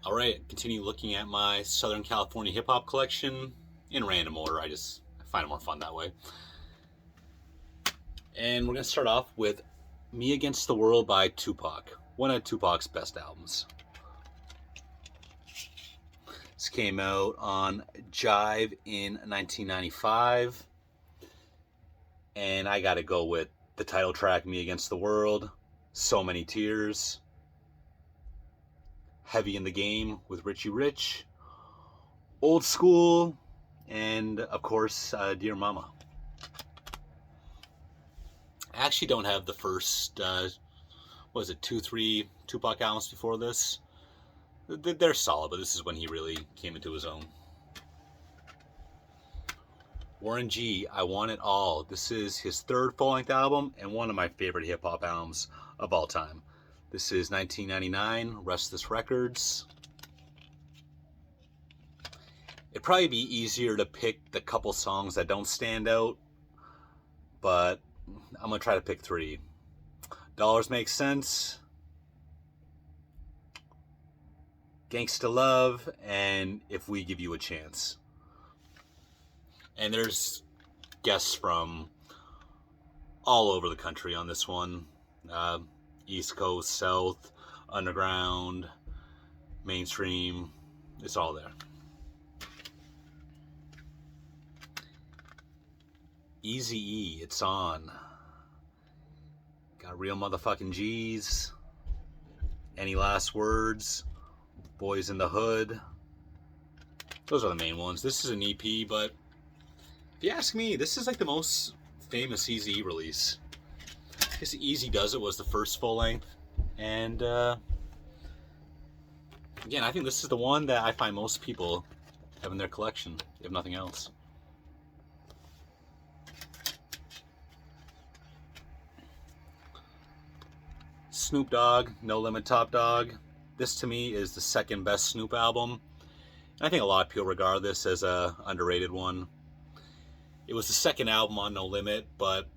All right, continue looking at my Southern California hip hop collection in random order. I find it more fun that way. And we're going to start off with Me Against the World by Tupac, one of Tupac's best albums. This came out on Jive in 1995. And I got to go with the title track, Me Against the World, So Many Tears, Heavy in the Game with Richie Rich, Old School, and of course, Dear Mama. I actually don't have the first, what was it, 3 Tupac albums before this. They're solid, but this is when he really came into his own. Warren G, I Want It All. This is his third full length album and one of my favorite hip hop albums of all time. This is 1999, Restless Records. It'd probably be easier to pick the couple songs that don't stand out, but I'm going to try to pick 3. Dollars Make Sense, Gangsta Love, and If We Give You a Chance. And there's guests from all over the country on this one. East Coast, South, Underground, Mainstream. It's all there. Eazy-E, It's On. Got Real Motherfucking G's. Any Last Words. Boys in the Hood. Those are the main ones. This is an EP, but if you ask me, this is like the most famous Eazy-E release. I guess Easy Does It was the first full length. And again, I think this is the one that I find most people have in their collection, if nothing else. Snoop Dogg, No Limit Top Dog. This to me is the second best Snoop album. And I think a lot of people regard this as a underrated one. It was the second album on No Limit, but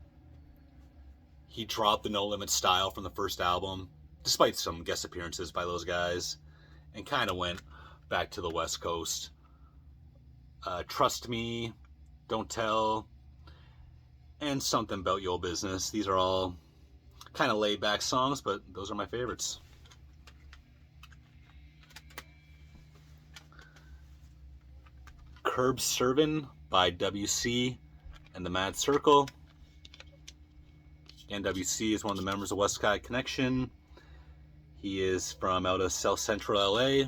he dropped the No Limit style from the first album, despite some guest appearances by those guys, and kind of went back to the West Coast. Trust Me, Don't Tell, and Something About Your Business. These are all kind of laid back songs, but those are my favorites. Curb Servin' by WC and the Mad Circle. And WC is one of the members of West Side Connection. He is from out of South Central LA.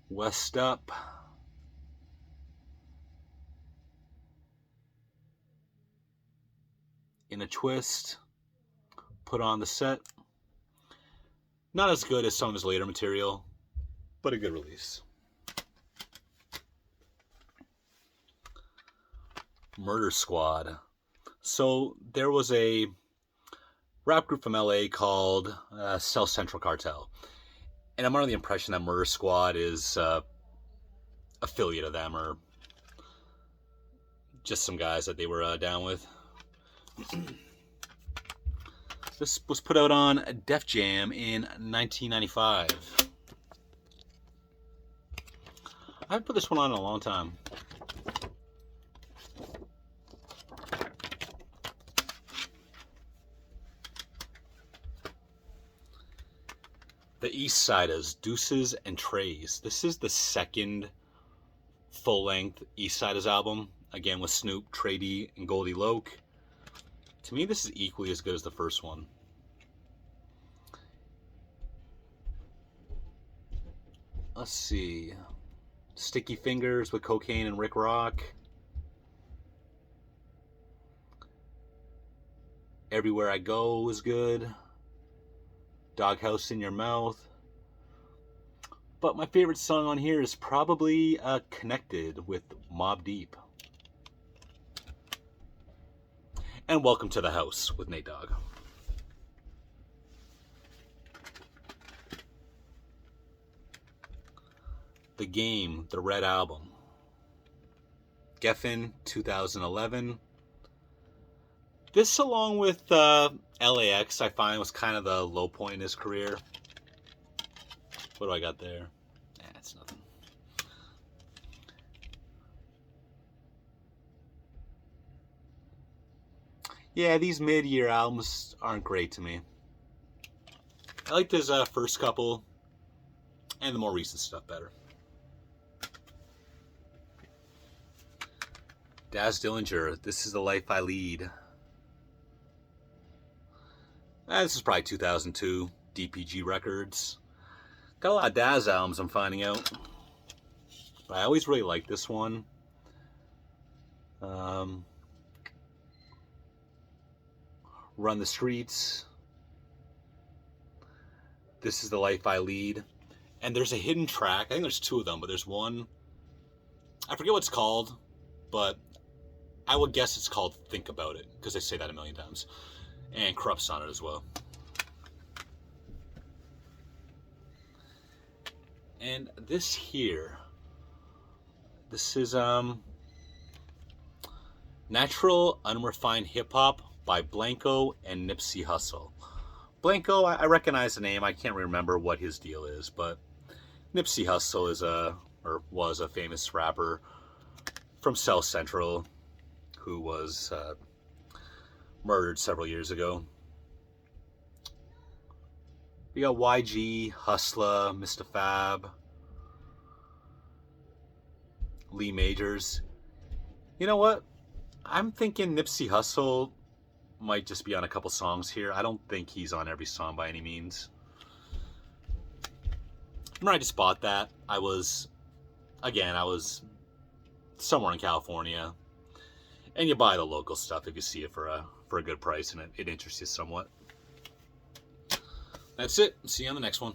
West Up. In a Twist. Put on the Set. Not as good as some of his later material, but a good release. Murder Squad. So there was a rap group from LA called South Central Cartel. And I'm under the impression that Murder Squad is affiliate of them, or just some guys that they were down with. This was put out on Def Jam in 1995. I haven't put this one on in a long time. The Eastsidaz, Deuces and Trays. This is the second full-length Eastsidaz album, again with Snoop, Trey D, and Goldie Loke. To me, this is equally as good as the first one. Let's see. Sticky Fingers with Cocaine and Rick Rock. Everywhere I Go is good. Doghouse in Your Mouth. But my favorite song on here is probably Connected with Mobb Deep. And Welcome to the House with Nate Dogg. The Game, the Red Album. Geffen, 2011. This, along with LAX, I find was kind of the low point in his career. What do I got there? It's nothing. Yeah, these mid-year albums aren't great to me. I liked his first couple and the more recent stuff better. Daz Dillinger, This Is the Life I Lead. This is probably 2002, DPG Records. Got a lot of Daz albums, I'm finding out. But I always really liked this one. Run the Streets. This Is the Life I Lead. And there's a hidden track. I think there's two of them, but there's one. I forget what it's called, but I would guess it's called Think About It, because they say that a million times. And Corrupt's on it as well. And this here, this is Natural Unrefined Hip Hop by Blanco and Nipsey Hussle. Blanco, I recognize the name. I can't remember what his deal is, but Nipsey Hussle is was a famous rapper from South Central who was murdered several years ago. We got YG, Hustla, Mr. Fab, Lee Majors. You know what? I'm thinking Nipsey Hussle might just be on a couple songs here. I don't think he's on every song by any means. When I just bought that, I was somewhere in California. And you buy the local stuff if you see it for a good price and it interests you somewhat. That's it. See you on the next one.